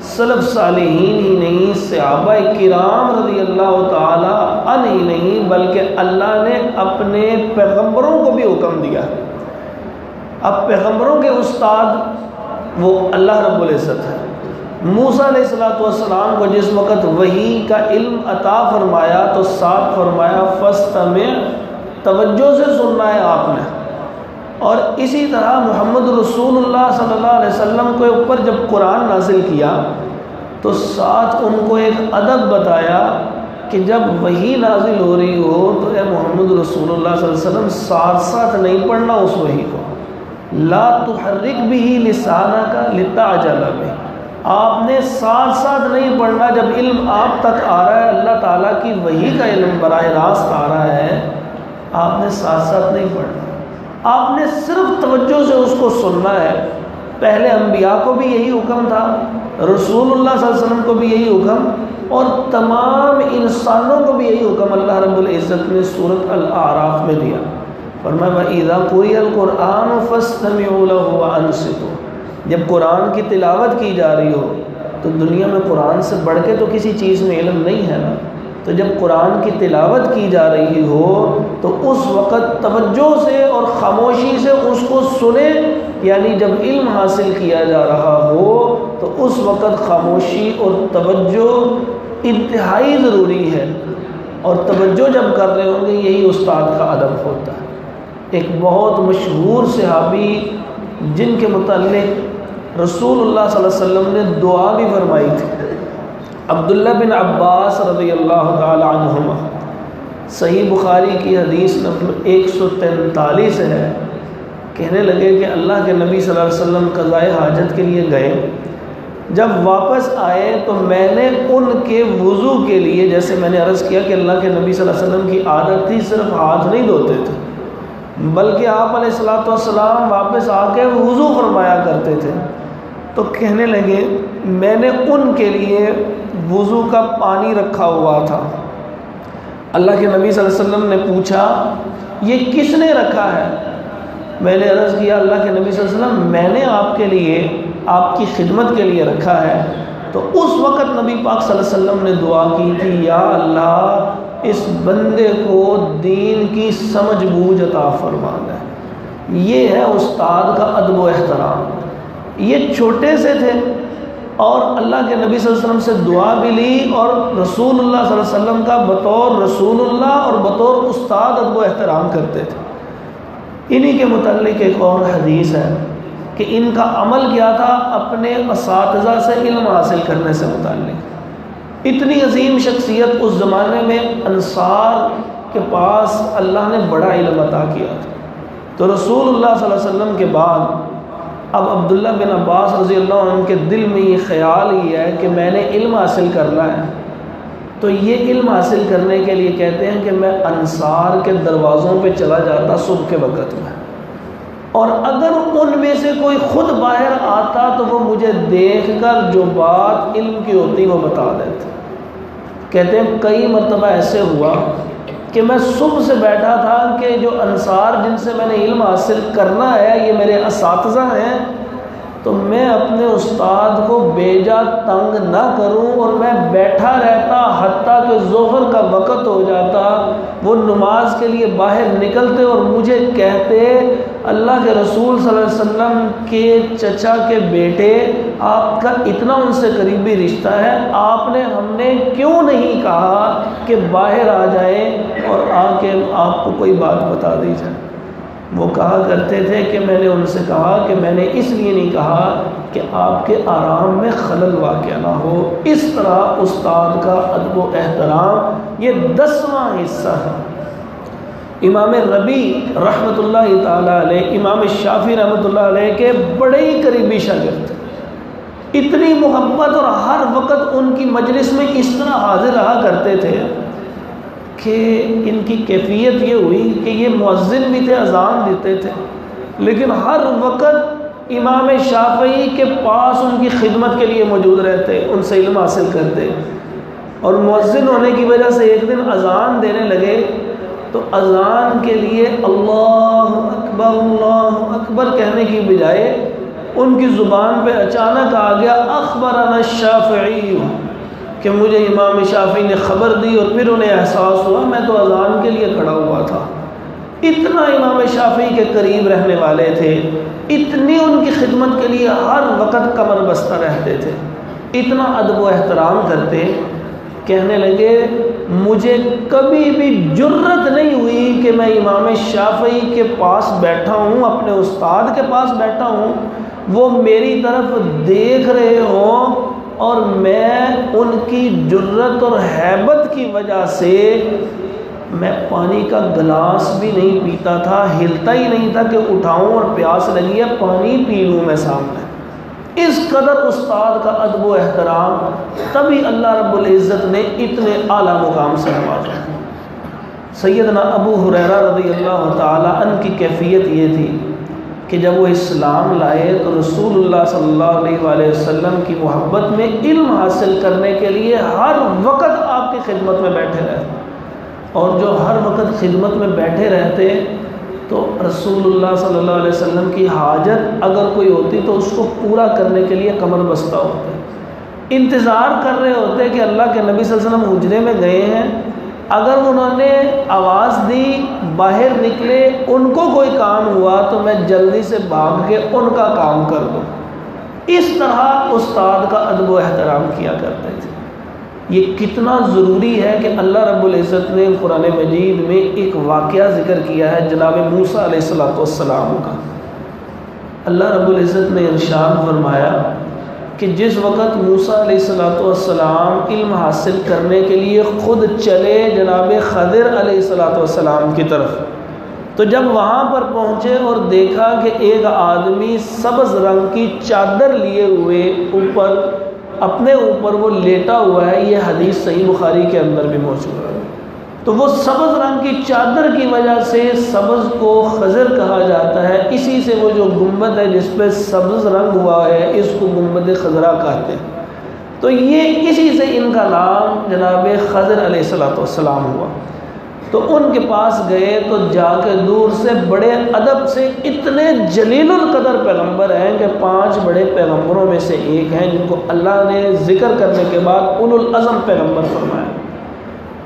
سلف صالحین ہی نہیں، صحابہ کرام رضی اللہ تعالی عنہ ہی نہیں بلکہ اللہ نے اپنے پیغمبروں کو بھی حکم دیا۔ اب پیغمبروں کے استاد وہ اللہ رب العزت ہے۔ موسیٰ علیہ السلام کو جس وقت وحی کا علم عطا فرمایا تو ساتھ فرمایا فاستمع، توجہ سے سننا ہے آپ نے۔ اور اسی طرح محمد رسول اللہ صلی اللہ علیہ وسلم کے اوپر جب قرآن نازل کیا تو ساتھ ان کو ایک ادب بتایا کہ جب وحی نازل ہو رہی ہو تو اے محمد رسول اللہ صلی اللہ علیہ وسلم ساتھ ساتھ نہیں پڑھنا اس وحی کو، لا تحرک بہ لسانک لتعجل بہ، آپ نے ساتھ ساتھ نہیں پڑھنا۔ جب علم آپ تک آ رہا ہے، اللہ تعالیٰ کی وحی کا علم براہ راست آ رہا ہے، آپ نے ساتھ ساتھ نہیں پڑھنا، آپ نے صرف توجہ سے اس کو سننا ہے۔ پہلے انبیاء کو بھی یہی حکم تھا، رسول اللہ صلی اللہ علیہ وسلم کو بھی یہی حکم، اور تمام انسانوں کو بھی یہی حکم اللہ رب العزت نے سورۃ الاعراف میں دیا۔ فرمایا وَإِذَا قُرِئَ الْقُرْآنُ فَاسْتَمِعُوا لَهُ وَأَنصِتُوا، جب قرآن کی تلاوت کی جا رہی ہو تو دنیا میں قرآن سے بڑھ کے تو کسی چیز میں علم نہیں ہے نا، تو جب قرآن کی تلاوت کی جا رہی ہو تو اس وقت توجہ سے اور خاموشی سے اس کو سنیں، یعنی جب علم حاصل کیا جا رہا ہو تو اس وقت خاموشی اور توجہ انتہائی ضروری ہے، اور توجہ جب کر رہے ہوں گے یہی استاد کا ادب ہوتا ہے۔ ایک بہت مشہور صحابی جن کے متعلق رسول اللہ صلی اللہ علیہ وسلم نے دعا بھی فرمائی تھی، عبداللہ بن عباس رضی اللہ تعالی عنہما، صحیح بخاری کی حدیث نمبر 143 ہے، کہنے لگے کہ اللہ کے نبی صلی اللہ علیہ وسلم قضائے حاجت کے لیے گئے، جب واپس آئے تو میں نے ان کے وضو کے لیے، جیسے میں نے عرض کیا کہ اللہ کے نبی صلی اللہ علیہ وسلم کی عادت تھی صرف ہاتھ نہیں دھوتے تھے بلکہ آپ علیہ السلام واپس آ کے وضو فرمایا کرتے تھے، تو کہنے لگے میں نے ان کے لیے وضو کا پانی رکھا ہوا تھا۔ اللہ کے نبی صلی اللہ علیہ وسلم نے پوچھا یہ کس نے رکھا ہے؟ میں نے عرض کیا اللہ کے نبی صلی اللہ علیہ وسلم میں نے آپ کے لیے آپ کی خدمت کے لیے رکھا ہے۔ تو اس وقت نبی پاک صلی اللہ علیہ وسلم نے دعا کی تھی یا اللہ اس بندے کو دین کی سمجھ بوجھ عطا فرما دے۔ یہ ہے استاد کا ادب و احترام۔ یہ چھوٹے سے تھے اور اللہ کے نبی صلی اللہ علیہ وسلم سے دعا بھی لی اور رسول اللہ صلی اللہ علیہ وسلم کا بطور رسول اللہ اور بطور استاد ادب و احترام کرتے تھے۔ انہی کے متعلق ایک اور حدیث ہے کہ ان کا عمل کیا تھا اپنے اساتذہ سے علم حاصل کرنے سے متعلق۔ اتنی عظیم شخصیت اس زمانے میں انصار کے پاس اللہ نے بڑا علم عطا کیا تھا۔ تو رسول اللہ صلی اللہ علیہ وسلم کے بعد اب عبداللہ بن عباس رضی اللہ عنہ کے دل میں یہ خیال ہی ہے کہ میں نے علم حاصل کرنا ہے، تو یہ علم حاصل کرنے کے لیے کہتے ہیں کہ میں انصار کے دروازوں پہ چلا جاتا صبح کے وقت میں، اور اگر ان میں سے کوئی خود باہر آتا تو وہ مجھے دیکھ کر جو بات علم کی ہوتی وہ بتا دیتے۔ کہتے ہیں کئی مرتبہ ایسے ہوا کہ میں صبح سے بیٹھا تھا کہ جو انصار جن سے میں نے علم حاصل کرنا ہے یہ میرے اساتذہ ہیں، تو میں اپنے استاد کو بیجا تنگ نہ کروں اور میں بیٹھا رہتا حتیٰ کہ ظہر کا وقت ہو جاتا، وہ نماز کے لیے باہر نکلتے اور مجھے کہتے اللہ کے رسول صلی اللہ علیہ وسلم کے چچا کے بیٹے آپ کا اتنا ان سے قریبی رشتہ ہے، آپ نے ہم نے کیوں نہیں کہا کہ باہر آ جائیں اور آ کے آپ کو کوئی بات بتا دی جائے؟ وہ کہا کرتے تھے کہ میں نے ان سے کہا کہ میں نے اس لیے نہیں کہا کہ آپ کے آرام میں خلل واقع نہ ہو۔ اس طرح استاد کا ادب و احترام یہ 10واں حصہ ہے۔ امام ربیع رحمۃ اللہ تعالیٰ علیہ امام شافعی رحمۃ اللہ علیہ کے بڑے ہی قریبی شاگرد تھے، اتنی محبت اور ہر وقت ان کی مجلس میں اس طرح حاضر رہا کرتے تھے کہ ان کی کیفیت یہ ہوئی کہ یہ مؤذن بھی تھے، اذان دیتے تھے، لیکن ہر وقت امام شافعی کے پاس ان کی خدمت کے لیے موجود رہتے، ان سے علم حاصل کرتے، اور مؤذن ہونے کی وجہ سے ایک دن اذان دینے لگے تو اذان کے لیے اللہ اکبر کہنے کی بجائے ان کی زبان پہ اچانک آ گیا اخبرنا الشافعی، کہ مجھے امام شافعی نے خبر دی، اور پھر انہیں احساس ہوا میں تو اذان کے لیے کھڑا ہوا تھا۔ اتنا امام شافعی کے قریب رہنے والے تھے، اتنی ان کی خدمت کے لیے ہر وقت کمر بستہ رہتے تھے، اتنا ادب و احترام کرتے۔ کہنے لگے مجھے کبھی بھی جرت نہیں ہوئی کہ میں امام شافعی کے پاس بیٹھا ہوں، اپنے استاد کے پاس بیٹھا ہوں، وہ میری طرف دیکھ رہے ہوں اور میں ان کی جرت اور ہیبت کی وجہ سے میں پانی کا گلاس بھی نہیں پیتا تھا، ہلتا ہی نہیں تھا کہ اٹھاؤں اور پیاس لگی ہے پانی پی لوں میں سامنے۔ اس قدر استاد کا ادب و احترام، تبھی اللہ رب العزت نے اتنے اعلیٰ مقام سے نوازا۔ سیدنا ابو ہریرہ رضی اللہ تعالیٰ عنہ کی کیفیت یہ تھی کہ جب وہ اسلام لائے تو رسول اللہ صلی اللہ علیہ وآلہ وسلم کی محبت میں علم حاصل کرنے کے لیے ہر وقت آپ کی خدمت میں بیٹھے رہتے، اور جو ہر وقت خدمت میں بیٹھے رہتے تو رسول اللہ صلی اللہ علیہ وسلم کی حاجت اگر کوئی ہوتی تو اس کو پورا کرنے کے لیے کمر بستہ ہوتے، انتظار کر رہے ہوتے کہ اللہ کے نبی صلی اللہ علیہ وسلم حجرے میں گئے ہیں، اگر انہوں نے آواز دی باہر نکلے ان کو کوئی کام ہوا تو میں جلدی سے بھاگ کے ان کا کام کر دوں۔ اس طرح استاد کا ادب و احترام کیا کرتے تھے۔ یہ کتنا ضروری ہے کہ اللہ رب العزت نے قرآن مجید میں ایک واقعہ ذکر کیا ہے جناب موسیٰ علیہ السلام کا۔ اللہ رب العزت نے ارشاد فرمایا کہ جس وقت موسیٰ علیہ السلام علم حاصل کرنے کے لیے خود چلے جناب خضر علیہ السلام کی طرف، تو جب وہاں پر پہنچے اور دیکھا کہ ایک آدمی سبز رنگ کی چادر لیے ہوئے اپنے اوپر وہ لیٹا ہوا ہے، یہ حدیث صحیح بخاری کے اندر بھی موجود ہے۔ تو وہ سبز رنگ کی چادر کی وجہ سے سبز کو خضر کہا جاتا ہے، اسی سے وہ جو گنبد ہے جس پہ سبز رنگ ہوا ہے اس کو گنبد خضرا کہتے ہیں۔ تو یہ اسی سے ان کا نام جناب خضر علیہ السلام ہوا۔ تو ان کے پاس گئے تو جا کے دور سے بڑے ادب سے، اتنے جلیل القدر پیغمبر ہیں کہ 5 بڑے پیغمبروں میں سے ایک ہیں جن کو اللہ نے ذکر کرنے کے بعد اولو العزم پیغمبر فرمایا،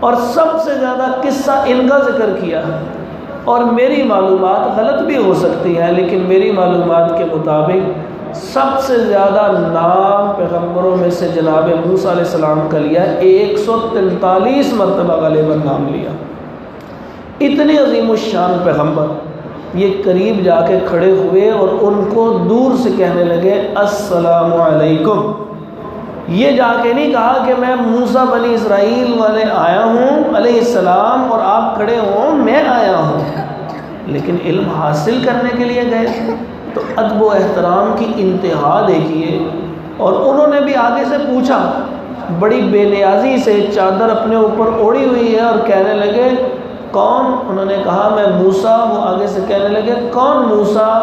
اور سب سے زیادہ قصہ ان کا ذکر کیا۔ اور میری معلومات غلط بھی ہو سکتی ہے، لیکن میری معلومات کے مطابق سب سے زیادہ نام پیغمبروں میں سے جناب موسیٰ علیہ السلام کا لیا، 143 مرتبہ غالباً نام لیا۔ اتنے عظیم الشان پیغمبر یہ قریب جا کے کھڑے ہوئے اور ان کو دور سے کہنے لگے السلام علیکم۔ یہ جا کے نہیں کہا کہ میں موسیٰ بنی اسرائیل والے آیا ہوں علیہ السلام اور آپ کھڑے ہوں میں آیا ہوں، لیکن علم حاصل کرنے کے لیے گئے تھے۔ تو ادب و احترام کی انتہا دیکھیے، اور انہوں نے بھی آگے سے پوچھا بڑی بے نیازی سے، چادر اپنے اوپر اوڑھی ہوئی ہے، اور کہنے لگے کون؟ انہوں نے کہا میں موسیٰ۔ وہ آگے سے کہنے لگے کون موسیٰ؟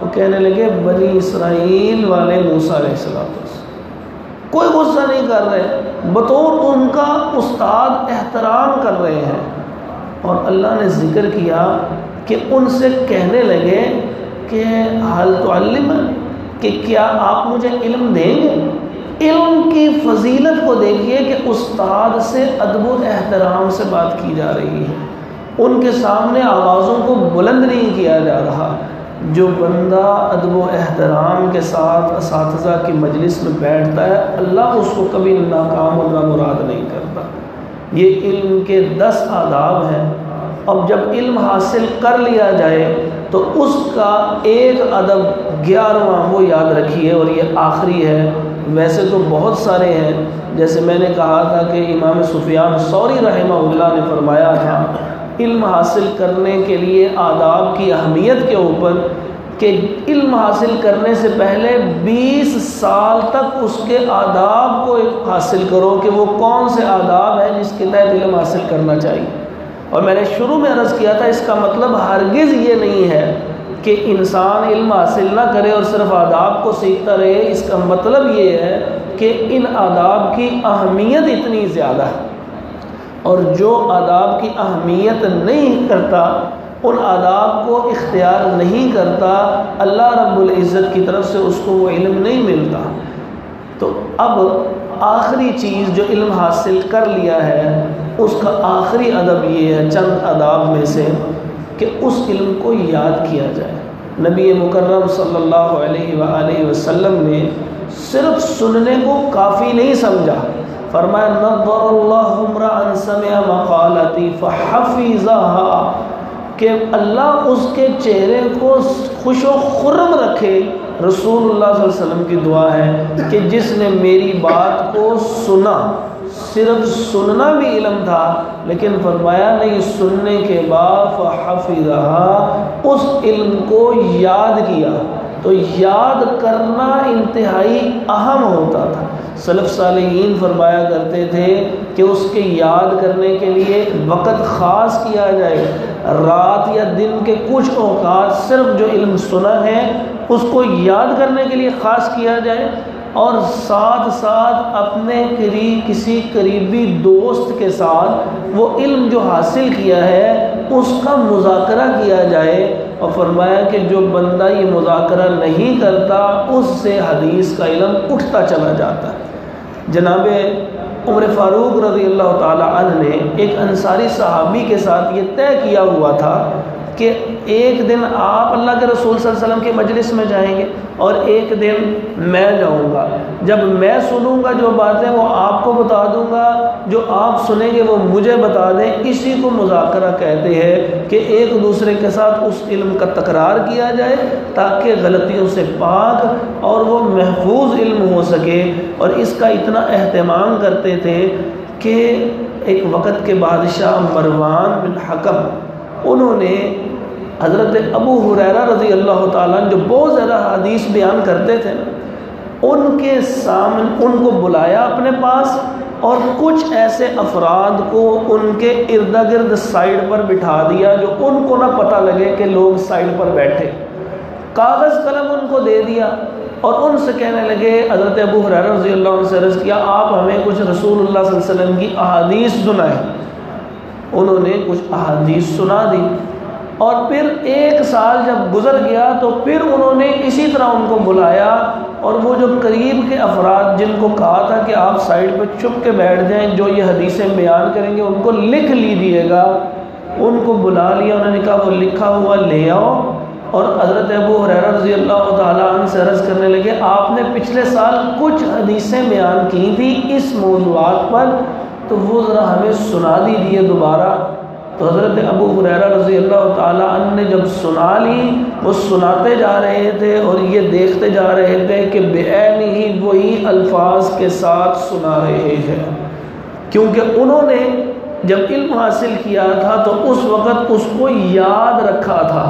وہ کہنے لگے بنی اسرائیل والے موسیٰ علیہ السلام۔ کوئی غصہ نہیں کر رہے، بطور ان کا استاد احترام کر رہے ہیں۔ اور اللہ نے ذکر کیا کہ ان سے کہنے لگے کہ حل تعلم، کہ کیا آپ مجھے علم دیں گے؟ علم کی فضیلت کو دیکھیے کہ استاد سے ادب و احترام سے بات کی جا رہی ہے، ان کے سامنے آوازوں کو بلند نہیں کیا جا رہا۔ جو بندہ ادب و احترام کے ساتھ اساتذہ کی مجلس میں بیٹھتا ہے اللہ اس کو کبھی ناکام اور نامراد نہیں کرتا۔ یہ علم کے 10 آداب ہیں۔ اب جب علم حاصل کر لیا جائے تو اس کا ایک ادب 11واں وہ یاد رکھیے، اور یہ آخری ہے۔ ویسے تو بہت سارے ہیں، جیسے میں نے کہا تھا کہ امام سفیان ثوری رحمہ اللہ نے فرمایا تھا علم حاصل کرنے کے لیے آداب کی اہمیت کے اوپر، کہ علم حاصل کرنے سے پہلے 20 سال تک اس کے آداب کو حاصل کرو کہ وہ کون سے آداب ہیں جس کے تحت علم حاصل کرنا چاہیے۔ اور میں نے شروع میں عرض کیا تھا اس کا مطلب ہرگز یہ نہیں ہے کہ انسان علم حاصل نہ کرے اور صرف آداب کو سیکھتا رہے۔ اس کا مطلب یہ ہے کہ ان آداب کی اہمیت اتنی زیادہ ہے، اور جو آداب کی اہمیت نہیں کرتا، ان آداب کو اختیار نہیں کرتا، اللہ رب العزت کی طرف سے اس کو وہ علم نہیں ملتا۔ تو اب آخری چیز جو علم حاصل کر لیا ہے اس کا آخری ادب یہ ہے، چند آداب میں سے، کہ اس علم کو یاد کیا جائے۔ نبی مکرم صلی اللہ علیہ وآلہ وسلم نے صرف سننے کو کافی نہیں سمجھا، فرمایا نظر اللہ امرأ سمع مقالتی فحفظها، کہ اللہ اس کے چہرے کو خوش و خرم رکھے۔ رسول اللہ صلی اللہ علیہ وسلم کی دعا ہے کہ جس نے میری بات کو سنا، صرف سننا بھی علم تھا لیکن فرمایا نہیں، سننے کے بعد فحفظها، اس علم کو یاد کیا۔ تو یاد کرنا انتہائی اہم ہوتا تھا۔ سلف صالحین فرمایا کرتے تھے کہ اس کے یاد کرنے کے لیے وقت خاص کیا جائے، رات یا دن کے کچھ اوقات صرف جو علم سنا ہے اس کو یاد کرنے کے لیے خاص کیا جائے، اور ساتھ ساتھ اپنے کسی قریبی دوست کے ساتھ وہ علم جو حاصل کیا ہے اس کا مذاکرہ کیا جائے۔ اور فرمایا کہ جو بندہ یہ مذاکرہ نہیں کرتا اس سے حدیث کا علم اٹھتا چلا جاتا ہے۔ جناب عمر فاروق رضی اللہ تعالی عنہ نے ایک انصاری صحابی کے ساتھ یہ طے کیا ہوا تھا کہ ایک دن آپ اللہ کے رسول صلی اللہ علیہ وسلم کے مجلس میں جائیں گے اور ایک دن میں جاؤں گا، جب میں سنوں گا جو باتیں وہ آپ کو بتا دوں گا، جو آپ سنیں گے وہ مجھے بتا دیں۔ اسی کو مذاکرہ کہتے ہیں کہ ایک دوسرے کے ساتھ اس علم کا تکرار کیا جائے تاکہ غلطیوں سے پاک اور وہ محفوظ علم ہو سکے۔ اور اس کا اتنا اہتمام کرتے تھے کہ ایک وقت کے بادشاہ مروان بن حکم، انہوں نے حضرت ابو ہریرہ رضی اللہ تعالیٰ جو بہت زیادہ حدیث بیان کرتے تھے، ان کے سامنے ان کو بلایا اپنے پاس اور کچھ ایسے افراد کو ان کے ارد گرد سائڈ پر بٹھا دیا جو ان کو نہ پتہ لگے کہ لوگ سائڈ پر بیٹھے، کاغذ قلم ان کو دے دیا اور ان سے کہنے لگے، حضرت ابو ہریرہ رضی اللہ عنہ سے عرض کیا آپ ہمیں کچھ رسول اللہ صلی اللہ علیہ وسلم کی احادیث سنائیں۔ انہوں نے کچھ احادیث سنا دی، اور پھر 1 سال جب گزر گیا تو پھر انہوں نے اسی طرح ان کو بلایا، اور وہ جو قریب کے افراد جن کو کہا تھا کہ آپ سائڈ پہ چھپ کے بیٹھ جائیں، جو یہ حدیثیں بیان کریں گے ان کو لکھ لیجیے گا، ان کو بلا لیا۔ انہوں نے کہا وہ لکھا ہوا لے آؤ، اور حضرت ابو ہریرہ رضی اللہ تعالیٰ عنہ سے عرض کرنے لگے آپ نے پچھلے سال کچھ حدیثیں بیان کی تھی اس موضوعات پر، تو وہ ذرا ہمیں سنا دیجیے دوبارہ۔ تو حضرت ابو ہریرہ رضی اللہ تعالیٰ عنہ نے جب سنا لی، وہ سناتے جا رہے تھے اور یہ دیکھتے جا رہے تھے کہ بعین ہی وہی الفاظ کے ساتھ سنا رہے ہیں، کیونکہ انہوں نے جب علم حاصل کیا تھا تو اس وقت اس کو یاد رکھا تھا،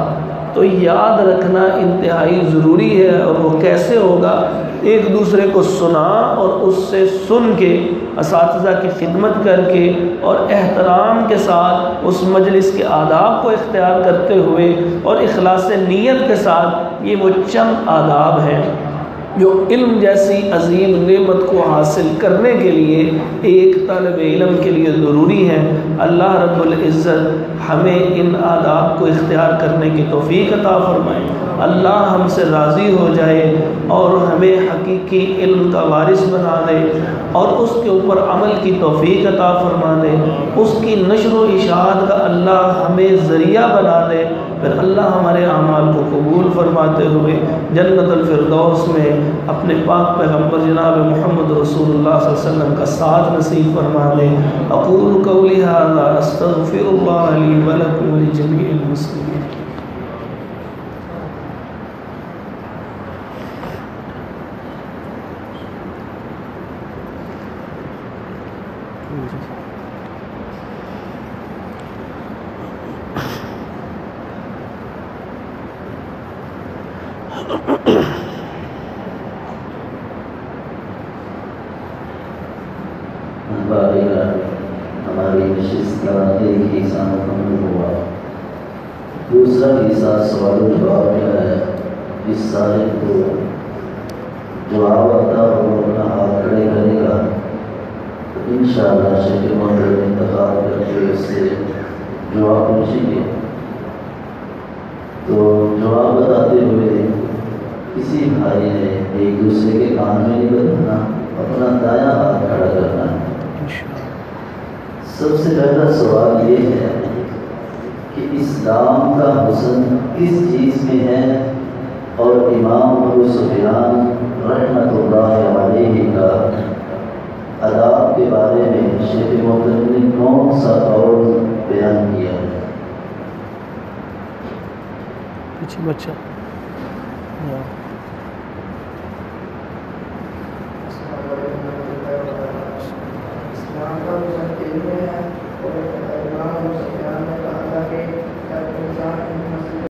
تو یاد رکھنا انتہائی ضروری ہے۔ اور وہ کیسے ہوگا؟ ایک دوسرے کو سنا اور اس سے سن کے، اساتذہ کی خدمت کر کے اور احترام کے ساتھ اس مجلس کے آداب کو اختیار کرتے ہوئے اور اخلاص نیت کے ساتھ، یہ وہ چند آداب ہیں جو علم جیسی عظیم نعمت کو حاصل کرنے کے لیے ایک طالب علم کے لیے ضروری ہے۔ اللہ رب العزت ہمیں ان آداب کو اختیار کرنے کی توفیق عطا فرمائے، اللہ ہم سے راضی ہو جائے اور ہمیں حقیقی علم کا وارث بنا دے اور اس کے اوپر عمل کی توفیق عطا فرما دے، اس کی نشر و اشاعت کا اللہ ہمیں ذریعہ بنا دے، پھر اللہ ہمارے اعمال کو قبول فرماتے ہوئے جنت الفردوس میں اپنے پاک پیغمبر جناب محمد رسول اللہ صلی اللہ علیہ وسلم کا ساتھ نصیب فرما دے۔ اقول قولی ھذا استغفر اللہ لی ولکم ولجمیع المسلمین۔ ہماری نشست کا ایک حصہ مکمل ہوا، دوسرا حصہ سوال و جواب کا ہے۔ جس سائل کو جواب آتا ہو اپنا ہاتھ کھڑے کرے گا تو انشاءاللہ شیخ محترم انتخاب کر کے اس سے جواب پوچھیں گے۔ تو جواب بتاتے ہوئے کسی بھائی نے ایک دوسرے کے کان میں نہیں بتانا، اپنا دایاں ہاتھ کھڑا کرنا ہے۔ سب سے پہلا سوال یہ ہے کہ اسلام کا حسن کس چیز میں ہے، اور امام ابو سفیان رحمۃ اللہ علیہ کا آداب کے بارے میں شیخ محترم نے کون سا قول بیان کیا ہے؟ بچہ اسلام کا